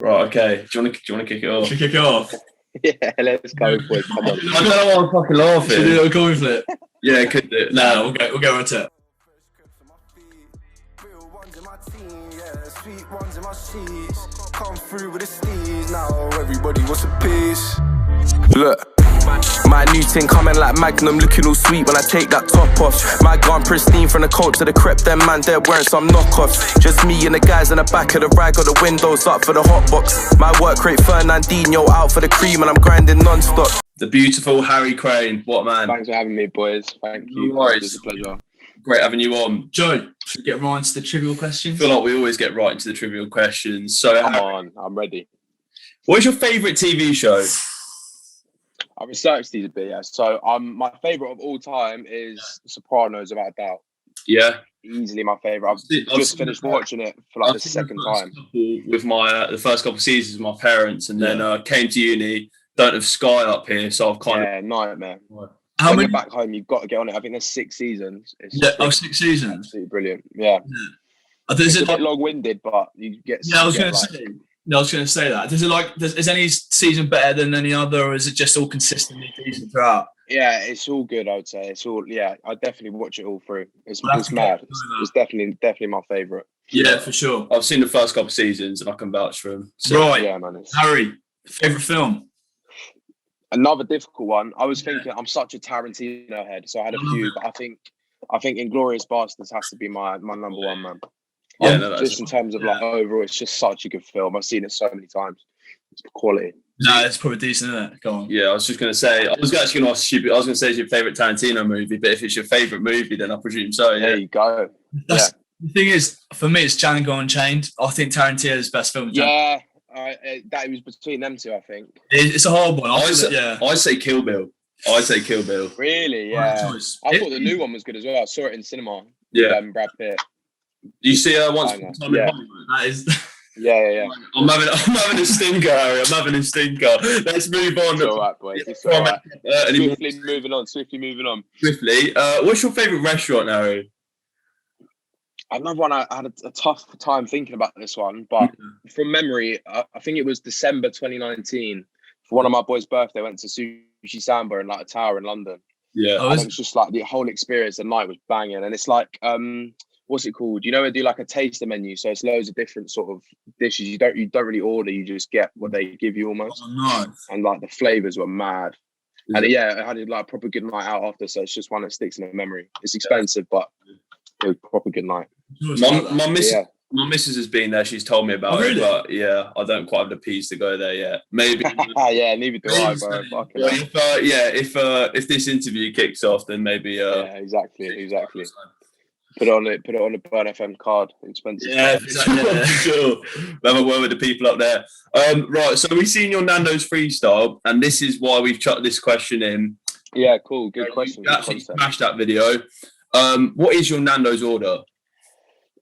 Right, okay. Do you want to kick it off? Should we kick it off? Yeah, let's go for it. Come on. I don't know why I'm fucking laughing. Should we do a coin flip? Yeah, could do it. No, we'll go right it. Come through with the steez now. Everybody wants a piece. Look. My new thing coming like Magnum, looking all sweet when I take that top off. My gun pristine from the coat to the crep, them man, they're wearing some knockoffs. Just me and the guys in the back of the rag, got the windows up for the hot box. My work rate Fernandinho out for the cream and I'm grinding non-stop. The beautiful Harry Crane, what a man. Thanks for having me, boys. Thank you. No worries. It's a pleasure. Great having you on. Joe, should we get right into the trivial questions? I feel like we always get right into the trivial questions. So, Come on, I'm ready. What is your favourite TV show? I researched these a bit, yeah. So my favourite of all time is Sopranos, without a doubt. Yeah. Easily my favourite. I've just finished watching it for like the second time. With the first couple of seasons with my parents, and then came to uni. Don't have Sky up here, so I've kind of nightmare. How when many? you're back home, you've got to get on it. I think there's 6 seasons. It's 6 seasons. absolutely brilliant. Yeah. Is It's it a bit long-winded, but you get. I was going to say that. Is any season better than any other, or is it just all consistently decent throughout? Yeah, it's all good. I would say it's all. Yeah, I definitely watch it all through. It's mad. It's definitely my favourite. Yeah, for sure. I've seen the first couple of seasons, and I can vouch for them. So, right, yeah, man. Harry, favourite film? Another difficult one. I was thinking. I'm such a Tarantino head, so I had a few. But I think Inglourious Basterds has to be my number one, man. Yeah, just in terms of like overall, it's just such a good film. I've seen it so many times. It's quality. No, it's probably decent, isn't it? Go on. Yeah, I was just going to say, I was actually going to ask stupid. I was going to say it's your favourite Tarantino movie, but if it's your favourite movie, then I presume so. Yeah. There you go. The thing is, for me, it's Django Unchained. I think Tarantino's best film. Yeah, that was between them two, I think. It's a hard one. I say Kill Bill. Really? Yeah. I thought the new one was good as well. I saw it in cinema. Yeah. With, Brad Pitt. You see Once Upon a Time in Hollywood? That is. Yeah. I'm having a stinker, Harry. I'm having a stinker. Let's move on. It's all right, boys. It's all right. Swiftly moving on. Swiftly. What's your favourite restaurant, Harry? Another one, I had a tough time thinking about this one, but from memory, I think it was December 2019. For one of my boys' birthday, I went to Sushi Samba in like a tower in London. Yeah. And it was just like the whole experience, the night was banging. And it's like, what's it called? You know, they do like a taster menu, so it's loads of different sort of dishes. You don't really order, you just get what they give you almost. Oh, nice. And like the flavors were mad. And I had like a proper good night out after, so it's just one that sticks in the memory. It's expensive, but it was a proper good night. My missus has been there. She's told me about it, but yeah, I don't quite have the peas to go there yet. Maybe. Yeah, neither do I, bro. If this interview kicks off, then maybe. Yeah, exactly. Put it on the Burn FM card. Expensive. Yeah, exactly. Sure. We'll have a word with the people up there. Right, so we've seen your Nando's freestyle, and this is why we've chucked this question in. Yeah, cool. Good question. You actually smashed that video. What is your Nando's order?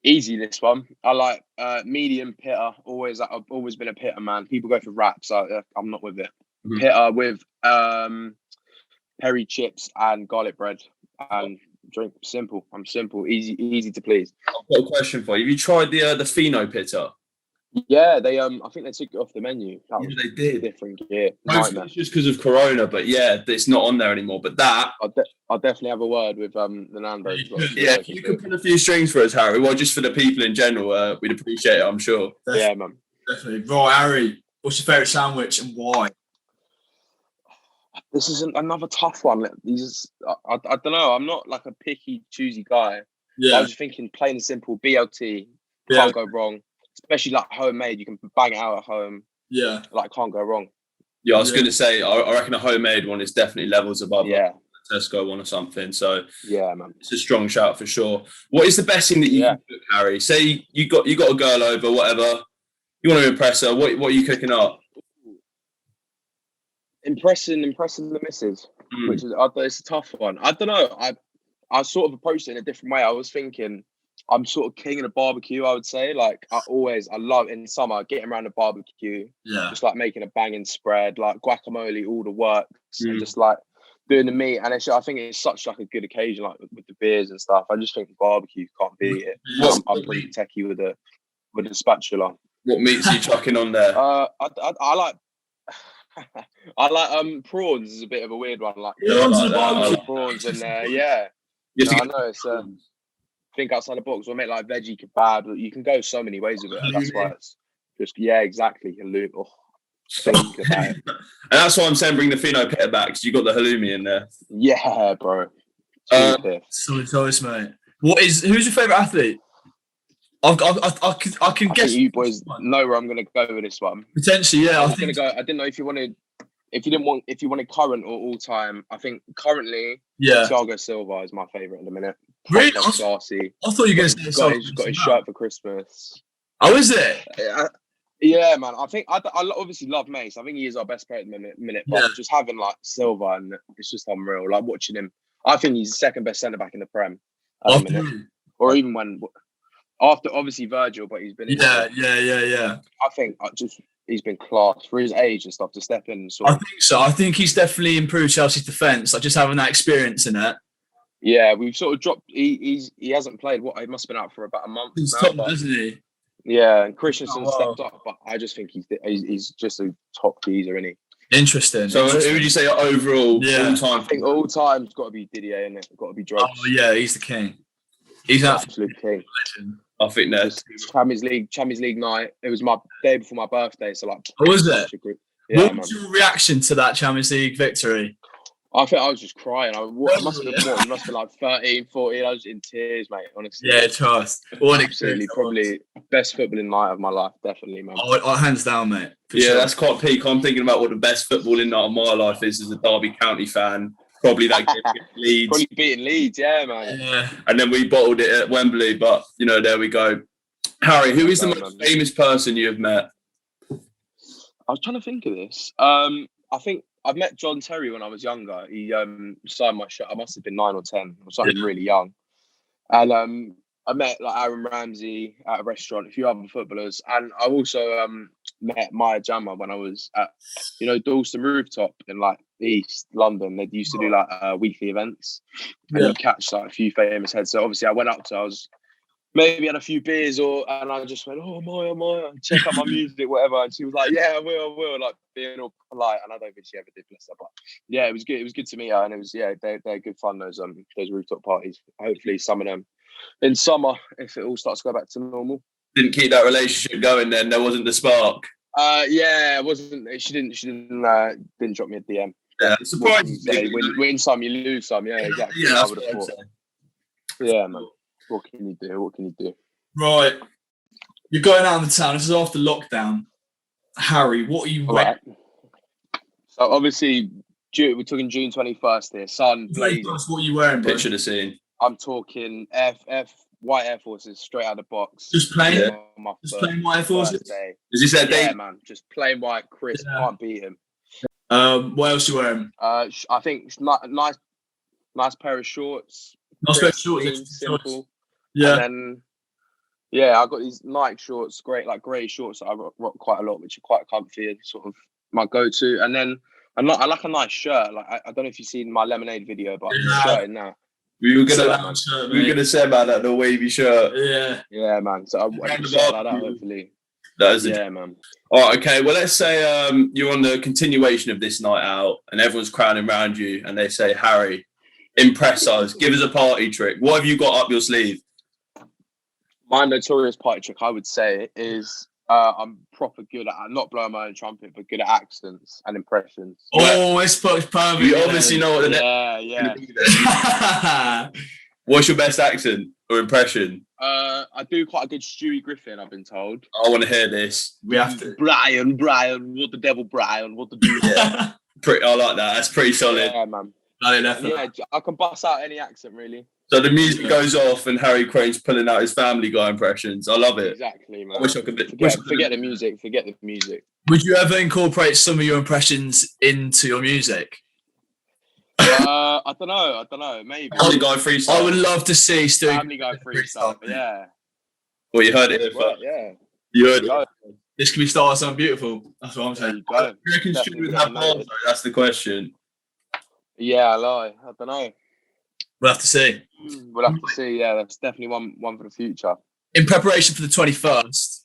Easy, this one. I like medium pitta. I've always been a pitta man. People go for wraps. I'm not with it. Mm-hmm. Pitta with peri chips and garlic bread and drink. Simple. I'm simple. Easy to please. I've got a question for you. Have you tried the Fino pitta? Yeah, they I think they took it off the menu. They did. Different gear. It's just because of Corona, but yeah, it's not on there anymore. But that I'll definitely have a word with the Nando's. Yeah, you could put a few strings for us, Harry. Well, just for the people in general, we'd appreciate it, I'm sure. Yeah, man. Definitely. Right, Harry, what's your favourite sandwich and why? This is another tough one. I don't know. I'm not like a picky, choosy guy. Yeah. I was thinking plain and simple, BLT. Can't go wrong. Especially like homemade, you can bang it out at home. Yeah. Like, can't go wrong. Yeah, I was going to say, I reckon a homemade one is definitely levels above a Tesco one or something. So, yeah, man. It's a strong shout for sure. What is the best thing that you can cook, Harry? Say you got a girl over, whatever. You want to impress her. What are you cooking up? Impressing the missus, which is it's a tough one. I don't know. I sort of approached it in a different way. I was thinking, I'm sort of king of the barbecue, I would say. Like, I love in summer getting around the barbecue. Yeah. Just like making a banging spread, like guacamole, all the works, and just like doing the meat. And I think it's such like a good occasion, like with the beers and stuff. I just think barbecue can't beat it. I'm pretty techie with the spatula. What meats are you chucking on there? I like I like prawns is a bit of a weird one. Like prawns in there. Yeah. You have I to know it's think outside the box. We'll make like veggie kebab. You can go so many ways with it. And that's why it's just exactly. Halloumi. Oh, think about it. And that's why I'm saying bring the Fino Pitta back because you got the halloumi in there. Yeah, bro. Solid choice, mate. Who's your favourite athlete? I can guess. You boys know where I'm going to go with this one. Potentially, yeah. I didn't know if you wanted current or all time. I think currently, Thiago Silva is my favourite at the minute. Really? Classy. I thought you were going to say He's got his shirt for Christmas. Oh, is it? Yeah, man. I think I obviously love Mace. I think he is our best player at the minute. But just having like Silva, and it's just unreal. Like watching him, I think he's the second best centre back in the Prem at the minute. Or even when after obviously Virgil, but he's been yeah. I think he's been class for his age and stuff to step in. I think so. I think he's definitely improved Chelsea's defence. Like just having that experience in it. Yeah, we've sort of dropped. He hasn't played. He must have been out for about a month. He's top, hasn't he? Yeah, and Christensen stepped up, but I just think he's just a top geezer, isn't he? Interesting. So who would you say overall all time? I think all time's got to be Didier, innit? Got to be Drugs. Oh yeah, he's the king. He's an absolute king. Legend. I think that's Champions League night. It was my day before my birthday, so like. Oh, was it? Yeah, what was your reaction to that Champions League victory? I think I was just crying. I must have been more. It must have been like 13, 14. I was in tears, mate, honestly. Yeah, trust. Absolutely. Probably best footballing night of my life, definitely, man. Oh, hands down, mate. Sure. That's quite peak. I'm thinking about what the best footballing night of my life is as a Derby County fan. Probably that game against Leeds. Probably beating Leeds, yeah, man. Yeah. And then we bottled it at Wembley, but, there we go. Harry, who is the most famous person you have met? I was trying to think of this. I think I've met John Terry when I was younger. He signed my shirt. I must have been 9 or 10 or something really young. And I met like Aaron Ramsey at a restaurant, a few other footballers. And I also met Maya Jama when I was at, Dalston Rooftop in like East London. They used to do like weekly events. And you catch like a few famous heads. So obviously I went up to her. I was maybe had a few beers and I just went, oh, Maya, check out my music, whatever. And she was like, yeah, I will, like being all polite. And I don't think she ever did, bless her. But yeah, it was good. It was good to meet her. And it was, they're good fun, those rooftop parties. Hopefully some of them in summer, if it all starts to go back to normal. Didn't keep that relationship going then? There wasn't the spark? Yeah, it wasn't. She didn't drop me a DM. Yeah, surprising. Win some, you lose some. Yeah, exactly. Yeah, I would have thought. Yeah, man. What can you do? Right. You're going out of the town. This is after lockdown. Harry, what are you wearing? Right. So obviously, we're talking June 21st here. Sun blazing. What are you wearing, bro? Picture the scene. I'm talking white Air Forces straight out of the box. Just plain? Plain white Air Forces? Is this that day? Yeah, man. Just plain white, crisp. Yeah. Can't beat him. What else are you wearing? I think nice pair of shorts. Nice pair of shorts. Simple. Yeah. And then, I got these Nike shorts, great, like grey shorts that I rock quite a lot, which are quite comfy and sort of my go-to. And then I like a nice shirt. Like I don't know if you've seen my Lemonade video, but I'm shirt in that. We were gonna say about that, the wavy shirt. Yeah, man. So I want to shirt like that, hopefully. Man. All right, okay. Well, let's say you're on the continuation of this night out, and everyone's crowding around you, and they say, "Harry, impress us. Give us a party trick. What have you got up your sleeve?" My notorious party trick, I would say, is I'm proper good at not blowing my own trumpet, but good at accents and impressions. Oh, it's perfect. You obviously know what the What's your best accent or impression? I do quite a good Stewie Griffin, I've been told. I want to hear this. We have to. Brian, what the devil, Brian? What the do? I like that. That's pretty solid. Yeah, man. Yeah, I can bust out any accent, really. So the music goes off and Harry Crane's pulling out his Family Guy impressions. I love it. Exactly, man. I wish I could. Forget the music. Forget the music. Would you ever incorporate some of your impressions into your music? I don't know. Maybe. Family Guy freestyle. I would love to see Family Guy freestyle. Yeah. Well, you heard it here first. Yeah. You heard it. This could be starting something beautiful. That's what I'm saying. You reckon Stewie would have bars, though? That's the question. Yeah, I lie. I don't know. We'll have to see. We'll have to see. Yeah, that's definitely one for the future. In preparation for the 21st,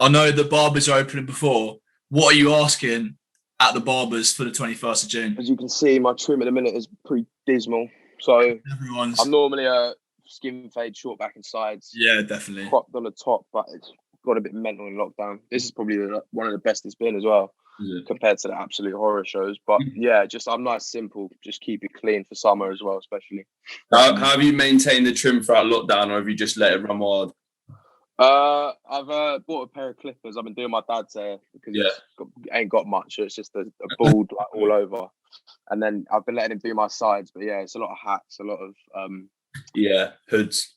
I know the barbers are opening before. What are you asking at the barbers for the 21st of June? As you can see, my trim at the minute is pretty dismal. So Everyone's. I'm normally a skin fade, short back and sides. Yeah, definitely. Cropped on the top, but it's got a bit mental in lockdown. This is probably one of the best it's been as well, compared to the absolute horror shows. But yeah, just I'm nice, simple. Just keep it clean for summer as well, especially. How have you maintained the trim throughout lockdown, or have you just let it run wild? I've bought a pair of clippers. I've been doing my dad's hair because it ain't got much. So it's just a bald like all over, and then I've been letting him do my sides. But yeah, it's a lot of hats, a lot of hoods.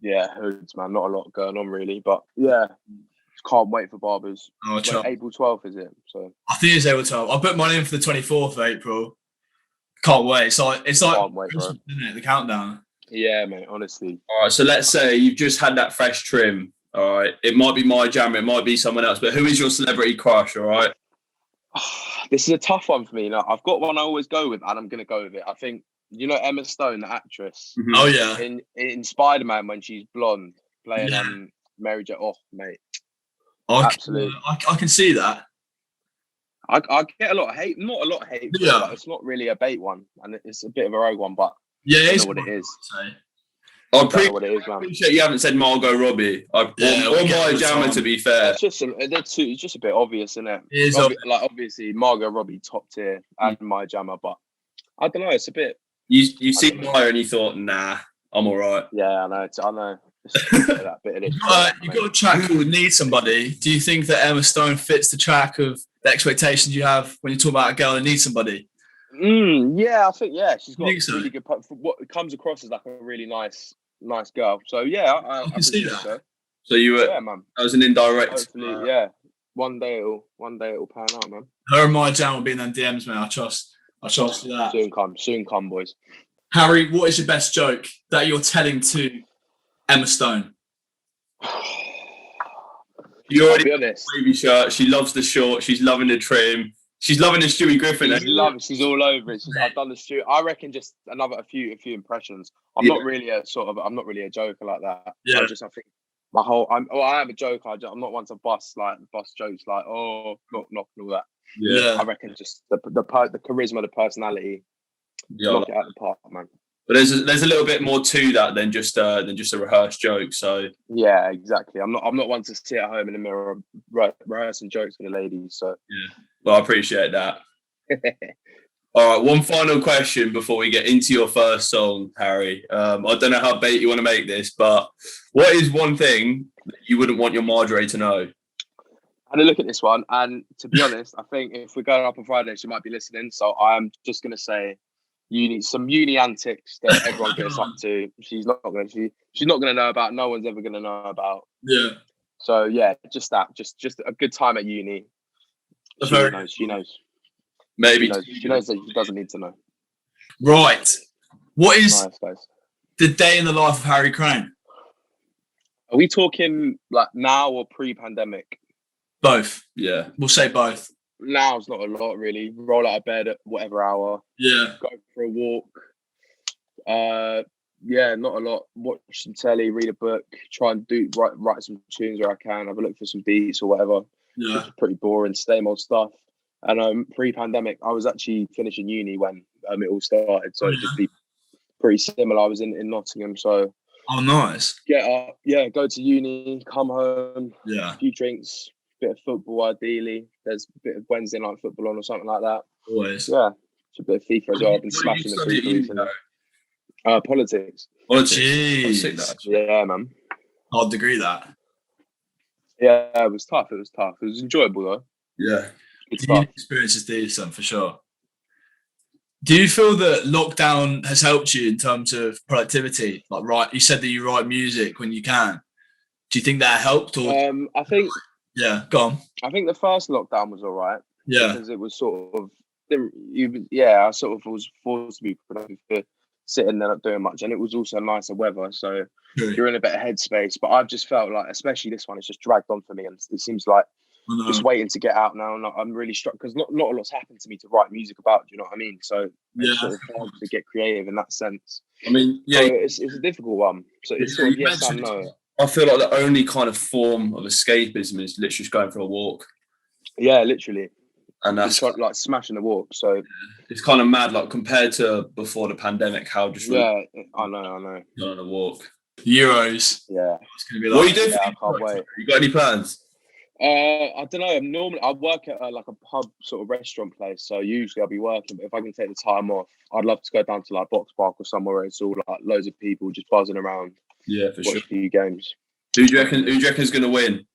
Yeah, hoods, man. Not a lot going on really, but yeah, can't wait for barbers. Oh, April 12th is it? So I think it's April 12th. I put mine in for the 24th of April. Can't wait. It's like wait, Christmas, isn't it? The countdown. Yeah, mate. Honestly. All right. So let's say you've just had that fresh trim. All right. It might be Maya Jama, it might be someone else, but who is your celebrity crush? All right. This is a tough one for me. Now, I've got one I always go with, and I'm going to go with it. I think you know Emma Stone, the actress. Mm-hmm. Oh yeah. In Spider-Man when she's blonde, playing Mary Jane. Oh, mate. Absolutely. I can see that. I get a lot of hate. Not a lot of hate. But it's not really a bait one, and it's a bit of a rogue one. But I know what it is. I appreciate you haven't said Margot Robbie or Maya Jama, to be fair. It's just a bit obvious, isn't it? It is obviously Margot Robbie top tier and Maya Jama, but I don't know. It's a bit. You see Maya and you thought, nah, I'm all right. Yeah, I know. That bit of it. You got a track called "Need Somebody." Do you think that Emma Stone fits the track of the expectations you have when you talk about a girl that needs somebody? Yeah, I think she's got really good. What comes across as like a really nice girl. So yeah, I can see that. So you were, man. That was an indirect. Hopefully, yeah. One day it'll pan out, man. Her and Maya Jama will be in them DMs, man. I trust that. Soon come, boys. Harry, what is your best joke that you're telling to Emma Stone? You already be honest. Baby shirt. She loves the short. She's loving the trim. She's loving the Stewie Griffin. She's all over it. I've done the Stewie. I reckon just a few impressions. I'm not really a joker like that. Yeah. I think I am a joker. I'm not one to bust jokes like knock and all that. Yeah. I reckon just the charisma, the personality. Knock it out of the park, man. But there's a little bit more to that than just a rehearsed joke. So yeah, exactly. I'm not one to sit at home in the mirror rehearsing jokes for the ladies. So yeah, well, I appreciate that. All right, one final question before we get into your first song, Harry. I don't know how bait you want to make this, but what is one thing that you wouldn't want your Marjorie to know? I had a look at this one, and to be honest, I think if we're going up on Friday, she might be listening. So I'm just gonna say. Some uni antics that everyone gets up to. She's not gonna know about. No one's ever gonna know about. Yeah. So yeah, just that. Just a good time at uni. She knows. Maybe she knows that she doesn't need to know. Right. What is nice. The day in the life of Harry Crane? Are we talking like now or pre-pandemic? Both. Yeah, we'll say both. Now's not a lot really. Roll out of bed at whatever hour. Yeah. Go for a walk. Not a lot. Watch some telly, read a book, try and write some tunes where I can, have a look for some beats or whatever. Yeah. It's pretty boring, same old stuff. And pre-pandemic, I was actually finishing uni when it all started. So it'd just be pretty similar. I was in Nottingham, so nice. Get up, go to uni, come home, a few drinks. Bit of football, ideally. There's a bit of Wednesday night football on or something like that. Always. Yeah. It's a bit of FIFA as well. I've been smashing the FIFA recently. Politics. Oh, jeez. Yeah, man. Hard degree that. Yeah, it was tough. It was enjoyable though. Yeah. The experience is decent for sure. Do you feel that lockdown has helped you in terms of productivity? Like, you said that you write music when you can. Do you think that helped? Or I think. Yeah, go on. I think the first lockdown was all right. Yeah. Because it was sort of, I sort of was forced to be productive for sitting there not doing much. And it was also nicer weather. So you're in a better headspace. But I've just felt like, especially this one, it's just dragged on for me. And it seems like just waiting to get out now. And I'm really struck because not a lot's happened to me to write music about. Do you know what I mean? So it's sort of hard to get creative in that sense. I mean, yeah. So it's a difficult one. So it's sort of yes and no. I feel like the only kind of form of escapism is literally just going for a walk. Yeah, literally. And that's like smashing the walk. So it's kind of mad, like compared to before the pandemic, how just I know. Going on a walk. Euros. Yeah. It's gonna be like. What are you doing? I can't wait. You got any plans? I don't know. I work at like a pub sort of restaurant place, so usually I'll be working. But if I can take the time off, I'd love to go down to like Box Park or somewhere where it's all like loads of people just buzzing around. Yeah, for sure. Watch a few games. Who do you reckon is going to win?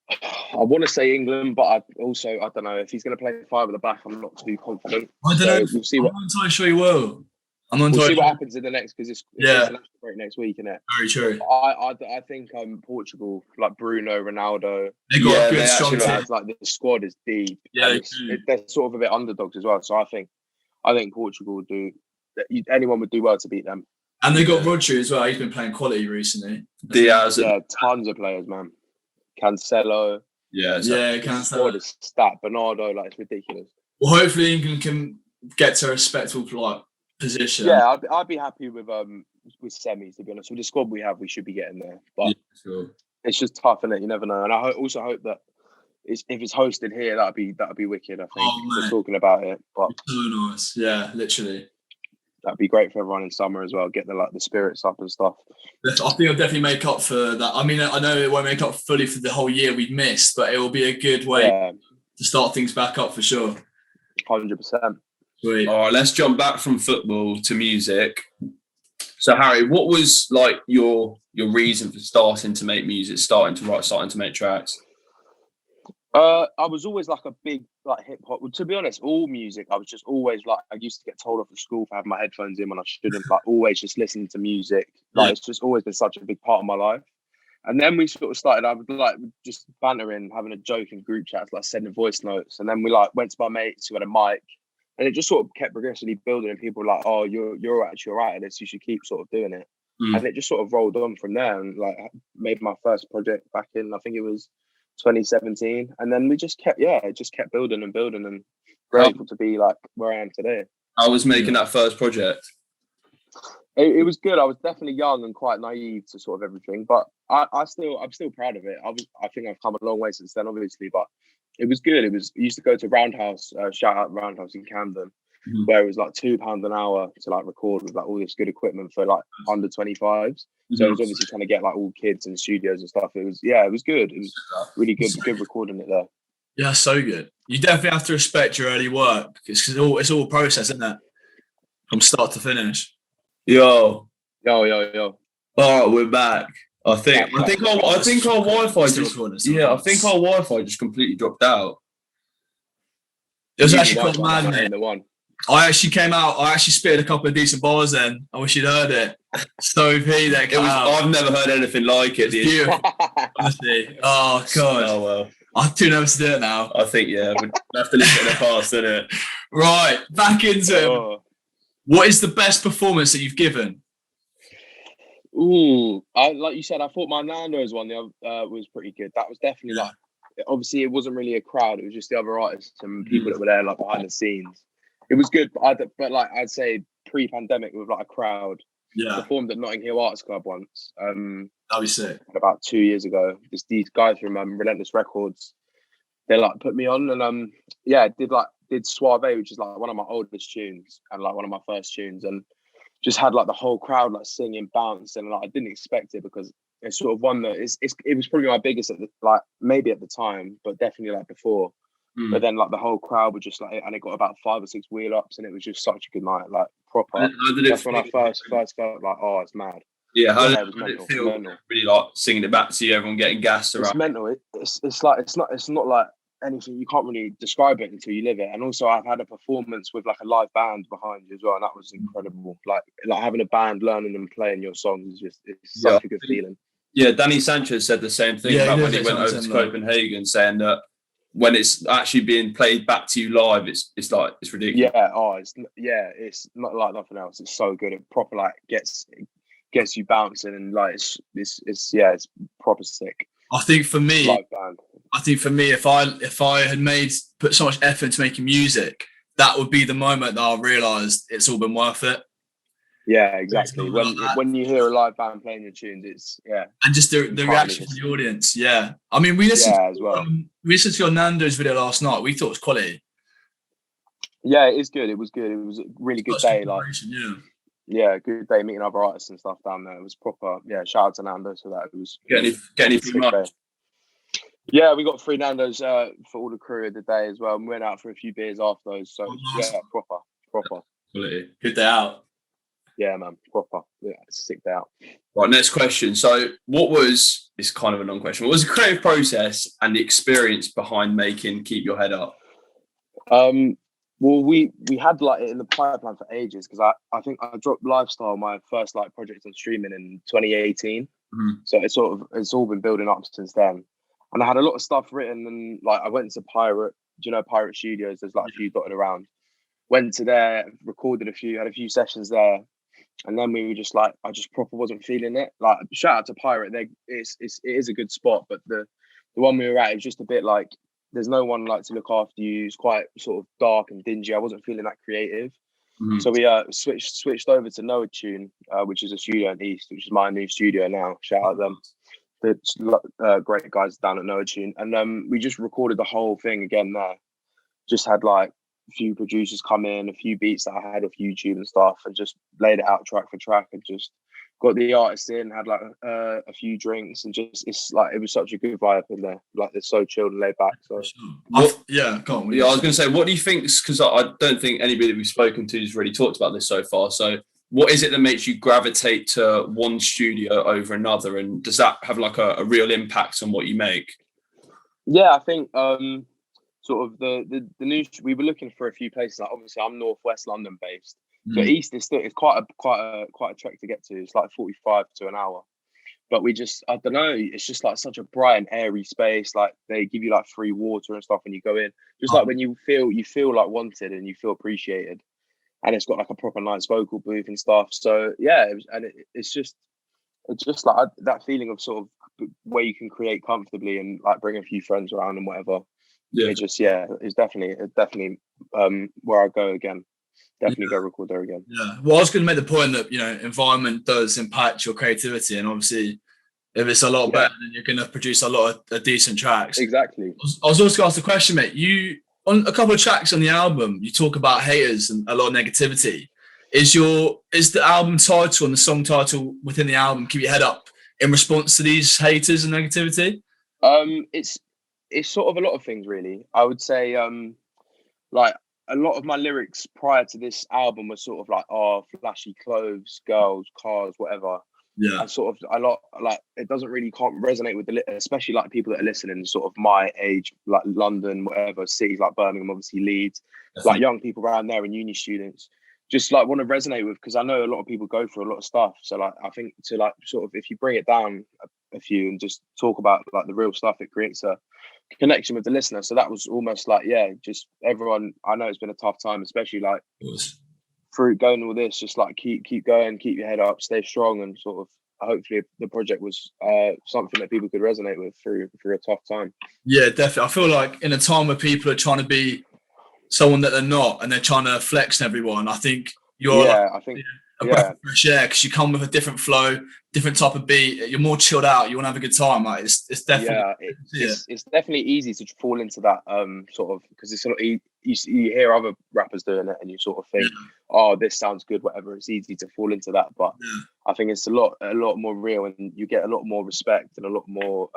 I want to say England, but I don't know if he's going to play 5 at the back. I'm not too confident. I don't know. We'll see what. I'm not entirely sure he will. We'll see what happens in the next because it's international break next week, isn't it? Very true. I think Portugal, like Bruno, Ronaldo. They got a good strong team. Like the squad is deep. Yeah, they're sort of a bit underdogs as well. So I think Portugal would do. Anyone would do well to beat them. And they got Rodri as well. He's been playing quality recently. Diaz. Yeah, tons of players, man. Cancelo. Yeah, Cancelo. The stat Bernardo, like it's ridiculous. Well, hopefully England can get to a respectable position. Yeah, I'd be happy with semis, to be honest. With the squad we have, we should be getting there. But sure. It's just tough, isn't it? You never know. And I also hope that if it's hosted here, that'd be wicked. I think we're talking about it. But it's so nice. Yeah, literally. That'd be great for everyone in summer as well. Get the spirits up and stuff. I think it'll definitely make up for that. I mean, I know it won't make up fully for the whole year we've missed, but it will be a good way to start things back up for sure. 100%. Sweet. All right, let's jump back from football to music. So, Harry, what was like your reason for starting to make music, starting to make tracks? I was always like a big hip hop. Well, to be honest, all music, I was just always I used to get told off at school for having my headphones in when I shouldn't. Always just listening to music. It's just always been such a big part of my life. And then we sort of started. I would just bantering, having a joke in group chats, sending voice notes. And then we went to my mates who had a mic, and it just sort of kept progressively building. And people were like, "Oh, you're actually all right at this. You should keep sort of doing it." And it just sort of rolled on from there. And made my first project back in, I think it was 2017, and then we just kept building and building, and grateful to be where I am today. I was making that first project. It was good. I was definitely young and quite naive to sort of everything, but I'm still proud of it. I think I've come a long way since then, obviously, but it was good. I used to go to Roundhouse, shout out Roundhouse in Camden, where it was £2 an hour to record with all this good equipment for under 25s. So it was obviously trying to get all kids in studios and stuff. It was good. It was really good recording it there. Yeah, so good. You definitely have to respect your early work because it's all process, isn't it? From start to finish. Yo. All right, we're back. I think our Wi-Fi just completely dropped out. It was actually quite mad, mate. I actually came out. I actually spit a couple of decent bars then. I wish you'd heard it. So there. I've never heard anything like it. Beautiful. Honestly. Oh god. Oh well. I'm too nervous to do it now. I think we'll have to leave it in the past, isn't it? Right, back into it. What is the best performance that you've given? Ooh, like you said, I thought my Nando's one was pretty good. That was definitely obviously it wasn't really a crowd. It was just the other artists and people that were there behind the scenes. It was good, but I'd say pre-pandemic with a crowd. Yeah. Performed at Notting Hill Arts Club once. That'd be sick. About 2 years ago. These guys from Relentless Records, they put me on and did Suave, which is one of my oldest tunes and one of my first tunes, and just had the whole crowd singing, bouncing, and I didn't expect it because it's sort of one that it was probably my biggest at the maybe at the time, but definitely before. But then the whole crowd was just and it got about 5 or 6 wheel ups, and it was just such a good night, proper. That's when I first felt oh, it's mad. Yeah, how did it feel? Really singing it back to you, everyone getting gassed around. It's mental. It's not anything. You can't really describe it until you live it. And also, I've had a performance with a live band behind you as well, and that was incredible. Like having a band, learning and playing your songs is it's such a good feeling. Yeah, Danny Sanchez said the same thing about when he went over to Copenhagen, saying that when it's actually being played back to you live, it's ridiculous. Yeah, it's not like nothing else. It's so good. It proper gets you bouncing, and it's proper sick. I think for me, if I had put so much effort into making music, that would be the moment that I realised it's all been worth it. Yeah, exactly. When you hear a live band playing your tunes, it's and just the reaction from the audience. Yeah, I mean, we listened to your Nando's video last night. We thought it was quality. Yeah, it is good. It was good. It was a really good day. Yeah, good day meeting other artists and stuff down there. It was proper. Yeah, shout out to Nando's for that. It was get any free much? Yeah, we got free Nando's for all the crew of the day as well. And we went out for a few beers after those. So yeah, proper. Quality. Good day out. Yeah, man, proper. Yeah, it's a sick day out. Right, next question. So, it's kind of a long question. What was the creative process and the experience behind making Keep Your Head Up? Well, we had like it in the pipeline for ages because I think I dropped Lifestyle, my first like project on streaming in 2018. Mm-hmm. So it's all been building up since then. And I had a lot of stuff written, and like I went to Pirate. Do you know Pirate Studios? There's like a few dotted around. Went to there, recorded had a few sessions there. And then we were just like, I just proper wasn't feeling it. Like, shout out to Pirate. It is a good spot, but the one we were at, it was just a bit like, there's no one like to look after you. It's quite sort of dark and dingy. I wasn't feeling that creative. Mm-hmm. So we switched over to Noah Tune, which is a studio in East, which is my new studio now. Shout out them. The great guys down at Noah Tune. And we just recorded the whole thing again there. Just had like a few producers come in, a few beats that I had off YouTube and stuff, and just laid it out track for track and just got the artists in, had like a few drinks, and just it was such a good vibe in there. Like they're so chilled and laid back. So go on. Yeah, I was going to say, what do you think? Because I don't think anybody that we've spoken to has really talked about this so far. So what is it that makes you gravitate to one studio over another, and does that have like a real impact on what you make? Yeah, I think sort of the new. We were looking for a few places. Like obviously, I'm Northwest London based, so East is still quite a trek to get to. It's like 45 to an hour. But I don't know. It's just like such a bright and airy space. Like they give you like free water and stuff when you go in. Just like when you feel like wanted and you feel appreciated. And it's got like a proper nice vocal booth and stuff. So yeah, it's just like that feeling of sort of where you can create comfortably and like bring a few friends around and whatever. Yeah, it's definitely where I go again. Definitely go record there again. Yeah. Well, I was going to make the point that environment does impact your creativity, and obviously, if it's a lot better, then you're going to produce a lot of decent tracks. Exactly. I was also going to ask the question, mate. You on a couple of tracks on the album, you talk about haters and a lot of negativity. Is the album title and the song title within the album "Keep Your Head Up" in response to these haters and negativity? It's sort of a lot of things, really. I would say, like a lot of my lyrics prior to this album were sort of like, flashy clothes, girls, cars, whatever. Yeah. And sort of a lot like it can't resonate with especially like people that are listening, sort of my age, like London, whatever cities like Birmingham, obviously Leeds, like young people around there and uni students. Just like want to resonate with, because I know a lot of people go through a lot of stuff. So like I think to like sort of if you bring it down a few and just talk about like the real stuff, it creates a connection with the listener. So that was almost like just everyone. I know it's been a tough time, especially like through going all this. Just like keep going, keep your head up, stay strong, and sort of hopefully the project was something that people could resonate with through a tough time. Yeah, definitely. I feel like in a time where people are trying to be someone that they're not and they're trying to flex on everyone, I think you're a breath of fresh air, because you come with a different flow, different type of beat. You're more chilled out. You want to have a good time. Like it's definitely it's definitely easy to fall into that sort of, because it's sort of you hear other rappers doing it and you sort of think, this sounds good, whatever. It's easy to fall into that, but I think it's a lot more real, and you get a lot more respect and a lot more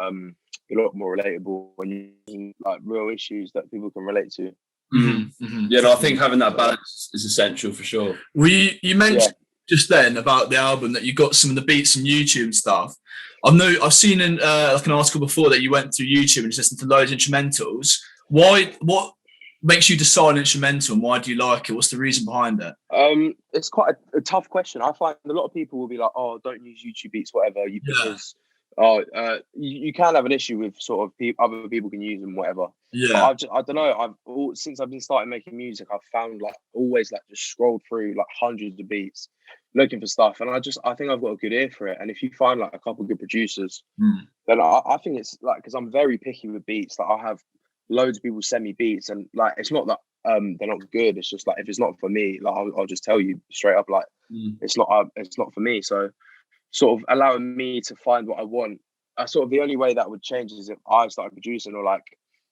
relatable when you like real issues that people can relate to. Mm-hmm. Mm-hmm. Yeah, no, I think having that balance is essential for sure. You mentioned just then about the album that you got some of the beats from YouTube and stuff. I've seen in like an article before that you went through YouTube and just listened to loads of instrumentals. What makes you decide an instrumental, and why do you like it? What's the reason behind it? It's quite a tough question. I find a lot of people will be like, don't use YouTube beats, whatever, because you can have an issue with sort of other people can use them, whatever. Yeah. But I don't know. Since I've been starting making music, I've found like always like just scrolled through like hundreds of beats looking for stuff, and I think I've got a good ear for it. And if you find like a couple of good producers, then I think it's like, because I'm very picky with beats. Like I have loads of people send me beats, and like it's not that they're not good. It's just like, if it's not for me, like I'll just tell you straight up, like it's not for me. So sort of allowing me to find what I want. Sort of the only way that would change is if I started producing, or like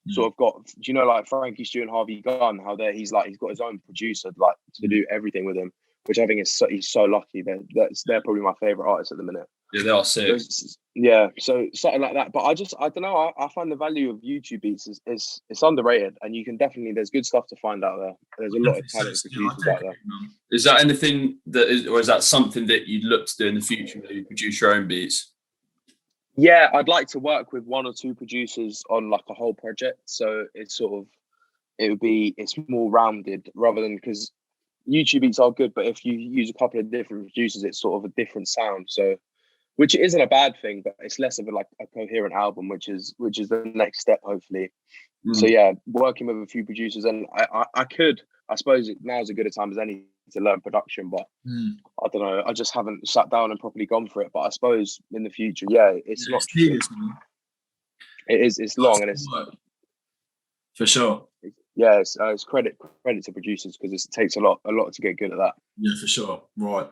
sort of got, do you know, like Frankie Stew and Harvey Gunn, how he's got his own producer like to do everything with him, which I think is he's so lucky. They're probably my favorite artists at the minute. Yeah, they are sick. So something like that. But I don't know. I find the value of YouTube beats is it's underrated, and you can definitely, there's good stuff to find out there. There's a lot of talented producers out there. Is that anything that is, or is that something that you'd look to do in the future, where you produce your own beats? Yeah, I'd like to work with one or two producers on like a whole project. So it's more rounded, rather than, because YouTube beats are good, but if you use a couple of different producers, it's sort of a different sound. So, which isn't a bad thing, but it's less of a coherent album, which is the next step, hopefully. So yeah, working with a few producers, and I suppose now's as good a time as any to learn production, but I don't know, I just haven't sat down and properly gone for it. But I suppose in the future, it's long, and it's for sure. Yeah, it's credit to producers, because it takes a lot to get good at that. Yeah, for sure. Right.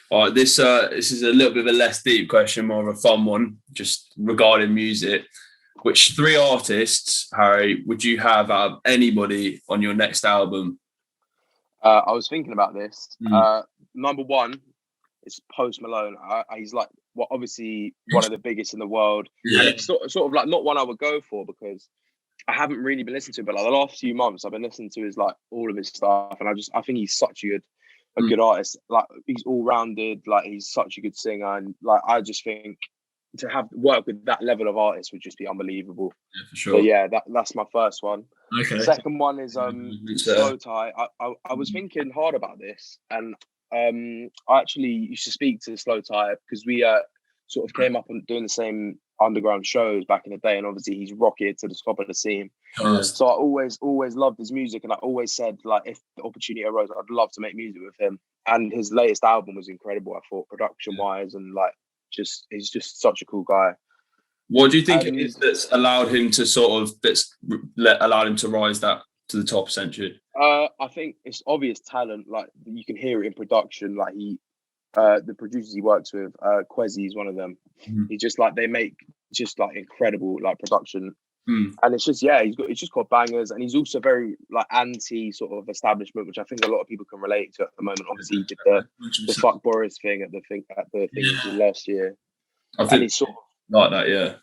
All right. This is a little bit of a less deep question, more of a fun one, just regarding music. Which 3 artists, Harry, would you have out of anybody on your next album? I was thinking about this. Number 1 is Post Malone. He's like, obviously one of the biggest in the world. Yeah. And it's sort of like not one I would go for, because I haven't really been listening to him, but like the last few months I've been listening to his like all of his stuff, and I think he's such a good artist. Like he's all rounded, like he's such a good singer, and like I just think to have work with that level of artist would just be unbelievable. Yeah, for sure. So yeah, that's my first one. Okay. Second one is Slowthai. I was thinking hard about this, and I actually used to speak to Slowthai, because we sort of came up and doing the same underground shows back in the day, and obviously he's rocketed to the top of the scene. So I always loved his music, and I always said, like, if the opportunity arose, I'd love to make music with him. And his latest album was incredible, I thought, production wise, and like he's just such a cool guy. What do you think it is that's allowed him to allowed him to rise that to the top, essentially? I think it's obvious talent. Like you can hear it in production. Like the producers he works with, Kwesi is one of them. He just like, they make just like incredible like production, and it's just he's just got bangers, and he's also very like anti sort of establishment, which I think a lot of people can relate to at the moment. Obviously, he did the fuck Boris thing at the thing last year. I think he's sort of like that, yeah.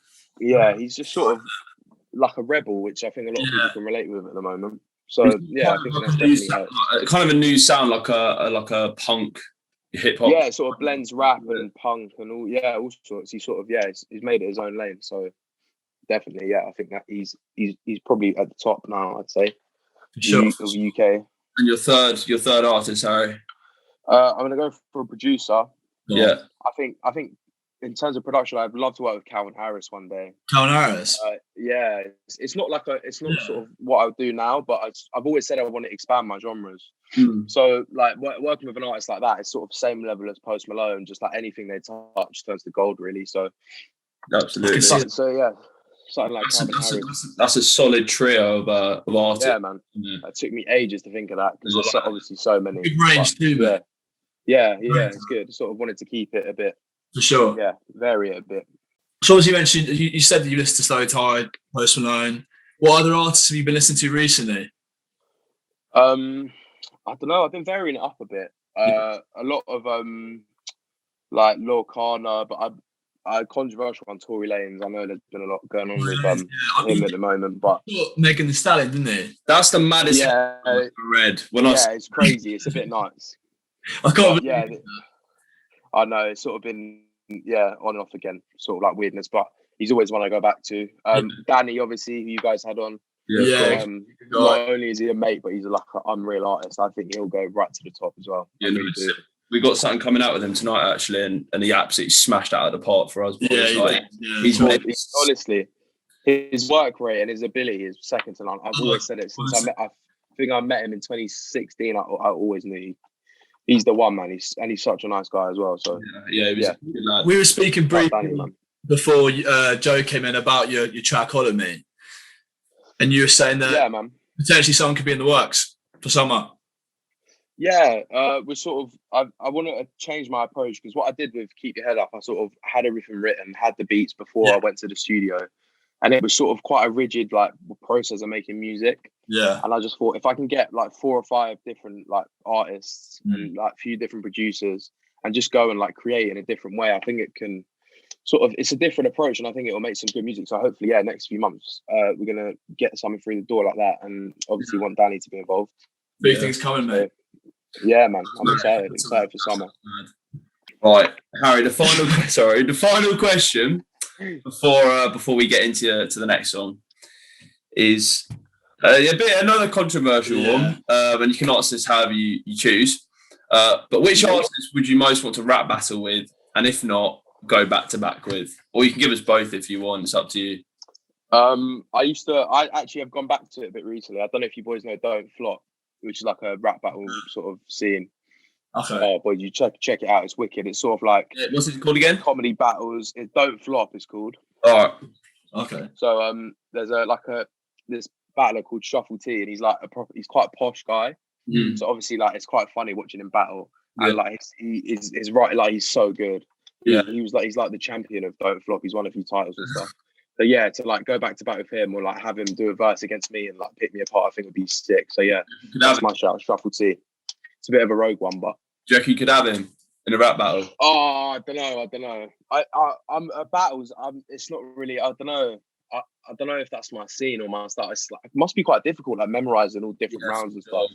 He's just sort of like a rebel, which I think a lot of people can relate with at the moment. So yeah, I think that's definitely kind of a new sound, like a punk hip hop. Yeah, it sort of blends rap and punk and all sorts. He sort of he's made it his own lane. So definitely, I think that he's probably at the top now, I'd say. Sure. Of UK. And your third artist, Harry? I'm gonna go for a producer. Yeah. I think in terms of production, I'd love to work with Calvin Harris one day. Calvin Harris. It's not sort of what I would do now, but I've always said I want to expand my genres. So like working with an artist like that is sort of same level as Post Malone. Just like anything they touch turns to gold, really. So absolutely. So yeah, something like Calvin Harris. That's a solid trio of artists. Yeah, man. It took me ages to think of that, because there's obviously so many. Big range too, man. Yeah, it's good. Sort of wanted to keep it a bit. For sure. Yeah, vary it a bit. So as you mentioned, you said that you listened to Slowthai, Post Malone. What other artists have you been listening to recently? I don't know. I've been varying it up a bit. A lot of like Lil Kana, but I controversial on Tory Lanez. I know there's been a lot going on with him at the moment, but Megan Thee Stallion, didn't he? That's the maddest thing I've read. It's crazy. It's a bit nuts. I can't. I know it's sort of been on and off again, sort of like weirdness, but he's always one I go back to. Danny, obviously, who you guys had on. Not only is he a mate, but he's like an unreal artist. I think he'll go right to the top as well. We got something coming out with him tonight, actually, and he absolutely smashed out of the park for us. He's honestly, his work rate and his ability is second to none. I've always said it since I met him in 2016. I always knew he's the one, man. He's such a nice guy as well. So he was a good lad. We were speaking briefly before Joe came in about your track "Hollow Me," and you were saying that potentially someone could be in the works. for summer? Yeah, we're sort of. I want to change my approach because what I did with Keep Your Head Up, I sort of had everything written, had the beats before I went to the studio, and it was sort of quite a rigid like process of making music. Yeah. And I just thought if I can get like 4 or 5 different like artists and like a few different producers and just go and like create in a different way, I think it can sort of, it's a different approach, and I think it will make some good music. So hopefully, next few months, we're gonna get something through the door like that, and obviously want Danny to be involved. Big things coming, mate. Yeah, man, I'm excited for summer. Right, Harry. The final question before we get into the next song is another controversial one, and you can answer this however you choose. But which artist would you most want to rap battle with, and if not, go back to back with? Or you can give us both if you want. It's up to you. I actually have gone back to it a bit recently. I don't know if you boys know Don't Flop, which is like a rap battle sort of scene. Okay. Oh, boy, you check it out. It's wicked. It's sort of like What's it called again? Comedy battles. It Don't Flop. It's called. All right. Okay. So there's this battler called Shuffle T, and he's like he's quite a posh guy. So obviously, like, it's quite funny watching him battle, and like he is right. Like, he's so good. Yeah. He's like the champion of Don't Flop. He's won a few titles and stuff. But yeah, to like go back to back with him or like have him do a verse against me and like pick me apart, I think would be sick. So yeah, that's my shout. Shuffle T. It's a bit of a rogue one, but do you reckon you could have him in a rap battle? Oh, I don't know. I'm battles. It's not really. I don't know. I don't know if that's my scene or my style. It's like, it must be quite difficult, like memorizing all different rounds and stuff.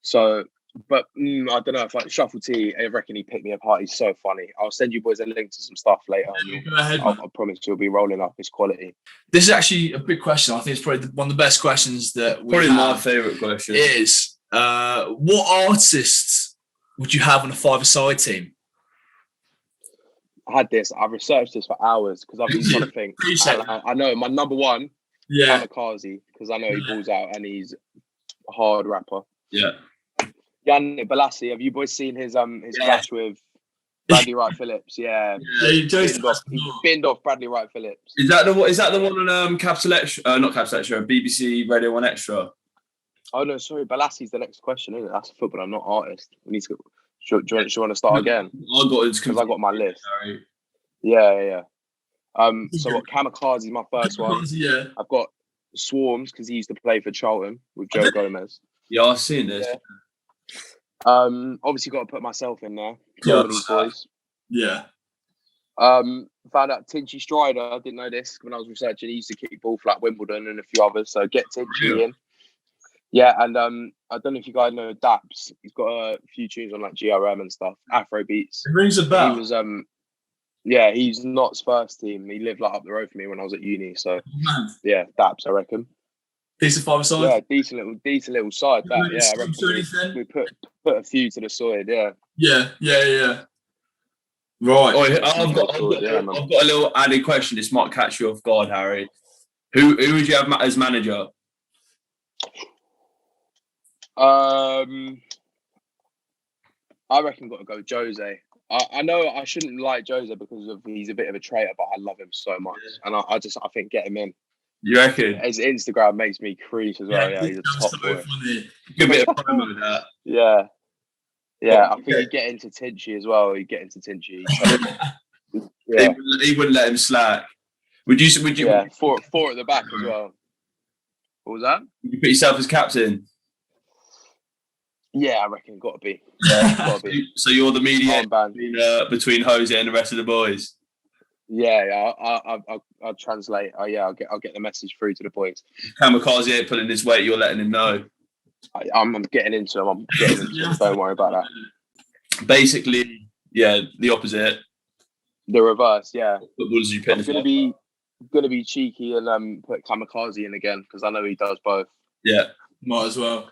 So, but I don't know if like Shuffle T, I reckon he picked me apart. He's so funny. I'll send you boys a link to some stuff later. Go ahead, I promise you'll be rolling up. It's quality. This is actually a big question. I think it's probably one of the best questions that we probably have. My favourite question is what artists would you have on a 5-a-side team? I've researched this for hours because I've been trying to think. I know my number one, Kamikaze, because I know he balls out and he's a hard rapper. Yeah. Yannick Balassi, have you boys seen his clash with Bradley Wright Phillips? Yeah. He binned off Bradley Wright Phillips. Is that the one on Capital Extra? Not Capital Extra, BBC Radio 1 Extra. Oh no, sorry, Balassi's the next question, isn't it? That's a footballer, not artist. We need to. Do you want to start again? Because I got my list. Sorry. Yeah. So what? Kamikaze is my first one. Yeah. I've got Swarms because he used to play for Charlton with Joe Gomez. Yeah, I've seen this. Yeah. Obviously got to put myself in there. Boys. Yeah. Found out Tinchy Strider. I didn't know this when I was researching. He used to kick ball for like Wimbledon and a few others. So get Tinchy in. Yeah, and I don't know if you guys know Daps. He's got a few tunes on like GRM and stuff, Afro beats. It rings a bell. He was he's Not's first team. He lived like up the road from me when I was at uni. So yeah, Daps, I reckon. Decent 5-a-side. Yeah, decent little side. That I reckon we put a few to the side. Yeah. Yeah. Right. I've got a little added question. This might catch you off guard, Harry. Who would you have as manager? I reckon got to go Jose. I know I shouldn't like Jose because he's a bit of a traitor, but I love him so much, and I think get him in. You reckon? His Instagram makes me crease as well. Yeah, he's a top boy. Good bit of promo with that. Yeah. I think you get into Tinchy as well. You get into Tinchy. Yeah. He wouldn't let him slack. Would you? Yeah, four at the back as well. What was that? Would you put yourself as captain? Yeah, I reckon got to be. Yeah, gotta be. So you're the mediator between Jose and the rest of the boys. Yeah. I'll translate. I'll get the message through to the boys. Kamikaze ain't pulling his weight. You're letting him know. I'm getting into him. Don't worry about that. Basically, yeah, the opposite. The reverse. Yeah. What does you pick? I'm gonna be cheeky and put Kamikaze in again because I know he does both. Yeah, might as well.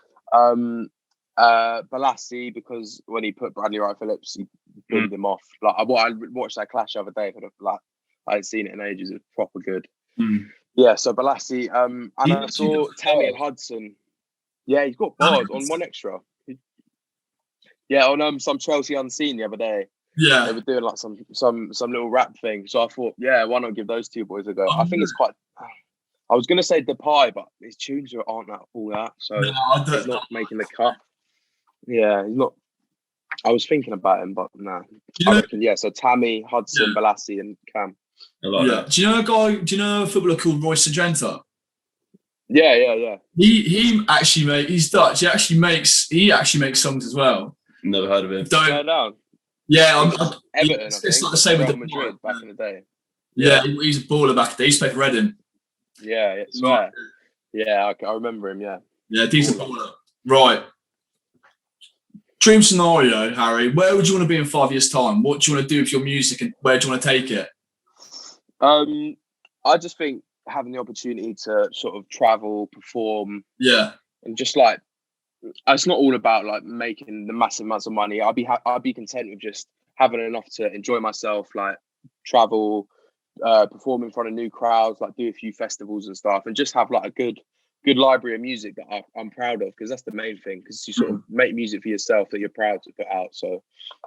Balassi, because when he put Bradley Wright Phillips, he binned him off. Like I watched that clash the other day. Like I hadn't seen it in ages. It was proper good. Yeah, so Balassi. And I saw Tammy and Hudson. Yeah, he's got bars on One Extra. Yeah, on some Chelsea Unseen the other day. Yeah, they were doing like some little rap thing. So I thought, yeah, why not give those two boys a go? I think it's quite. I was gonna say Depay, but his tunes aren't that all that, so he's not making the cut. Yeah, he's not. I was thinking about him, but nah. I reckon, so Tammy, Hudson, Balassi, and Cam. I like that. Do you know a guy? Do you know a footballer called Roy Sargento? Yeah. He actually he's Dutch. He actually makes songs as well. Never heard of him. Yeah, Everton. It's like the same with Madrid back in the day. Yeah, he's a baller back in the day. He used to play for Reading. Yeah, swear. Yeah, I remember him. Yeah, decent baller. Right. Dream scenario, Harry. Where would you want to be in 5 years' time? What do you want to do with your music, and where do you want to take it? I just think having the opportunity to sort of travel, perform, and just like, it's not all about like making the massive amounts of money. I'd be content with just having enough to enjoy myself, like travel, perform in front of new crowds, like do a few festivals and stuff, and just have like a good library of music that I'm proud of, because that's the main thing, because you sort of make music for yourself that you're proud to put out. So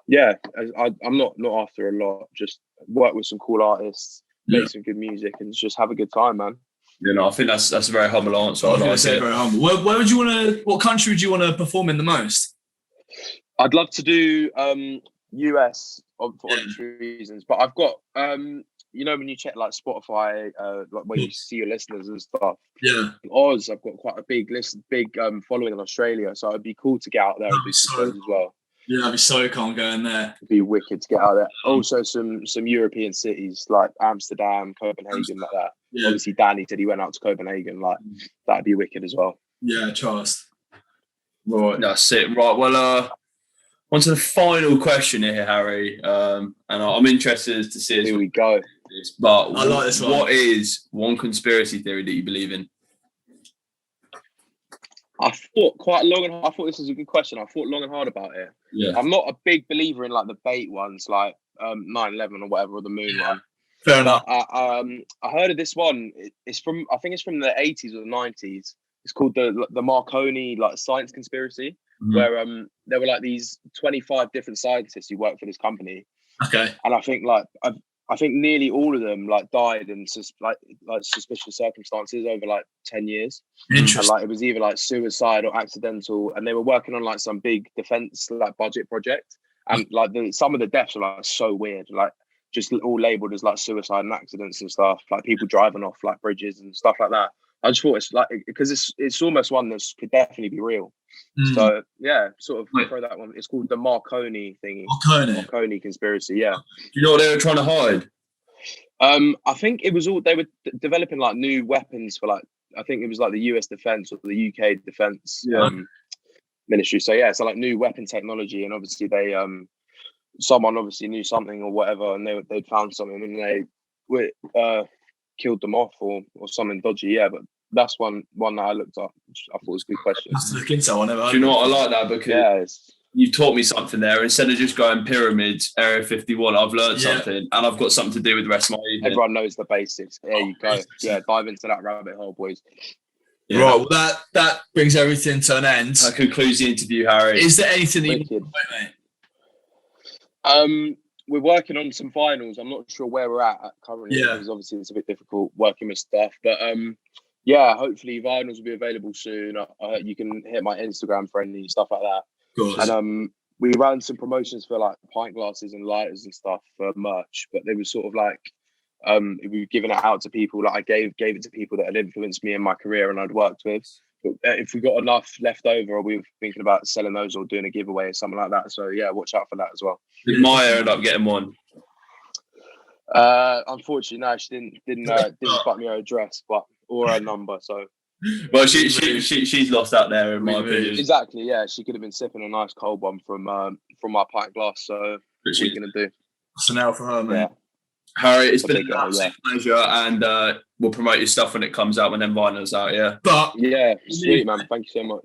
yeah, I'm not after a lot, just work with some cool artists, make some good music, and just have a good time, man. I think that's a very humble answer. I was going to say very humble. Where would you want to? What country would you want to perform in the most? I'd love to do US for obvious reasons, but I've got when you check like Spotify, like where you see your listeners and stuff. Yeah. Oz, I've got quite a big following in Australia, so it'd be cool to get out there and do some shows as well. Yeah, that'd be so cool going there. It'd be wicked to get out there. Also, some European cities like Amsterdam, Copenhagen, like that. Yeah. Obviously, Danny said he went out to Copenhagen. Like that'd be wicked as well. Yeah, trust. Right, that's it. Right, well, on to the final question here, Harry. And I'm interested to see. Here we go. But I like this one. What is one conspiracy theory that you believe in? I thought this was a good question. I thought long and hard about it. Yeah. I'm not a big believer in like the bait ones, like 9/11 or whatever, or the moon one. Fair enough. I heard of this one. I think it's from the 80s or the 90s. It's called the Marconi like science conspiracy, where there were like these 25 different scientists who worked for this company. Okay. And I think I think nearly all of them like died in like suspicious circumstances over like 10 years. Interesting. And like it was either like suicide or accidental, and they were working on like some big defense like budget project, and like some of the deaths are like so weird, like just all labeled as like suicide and accidents and stuff, like people driving off like bridges and stuff like that. I just thought it's like, because it's almost one that could definitely be real. So yeah, sort of throw that one. It's called the Marconi thingy. Marconi conspiracy. Yeah. Do you know what they were trying to hide? I think it was all, they were developing like new weapons for like, I think it was like the US Defense or the UK Defense Ministry. So yeah, so like new weapon technology, and obviously they someone obviously knew something or whatever, and they'd found something, and they killed them off or something dodgy. Yeah, but that's one that I looked up, which I thought was a good question. Let's look into one. Do you know what, I like that, because you've taught me something there. Instead of just going pyramids, Area 51, I've learned something, and I've got something to do with the rest of my evening. Everyone knows the basics. There you go. Yeah, dive into that rabbit hole, boys. Yeah. Right, well, that brings everything to an end. That concludes the interview, Harry. Is there anything that you want to promote, mate? We're working on some finals. I'm not sure where we're at currently, because obviously it's a bit difficult working with stuff. But hopefully vinyls will be available soon. You can hit my Instagram for any stuff like that. Of course. And we ran some promotions for like pint glasses and lighters and stuff for merch, but they were sort of like we were giving it out to people. Like I gave it to people that had influenced me in my career and I'd worked with. But if we got enough left over, or we were thinking about selling those or doing a giveaway or something like that. So yeah, watch out for that as well. Did Maya end up getting one? Unfortunately, no, she didn't fuck me her address, or her number. So, well, she's lost out there in my opinion. Exactly, yeah. She could have been sipping a nice cold one from my pint glass. So, what are you gonna do? That's an L for her, man. Yeah. Harry, it's been an absolute pleasure, and we'll promote your stuff when it comes out, when them vinyls out. Yeah. But yeah, sweet man. Thank you so much.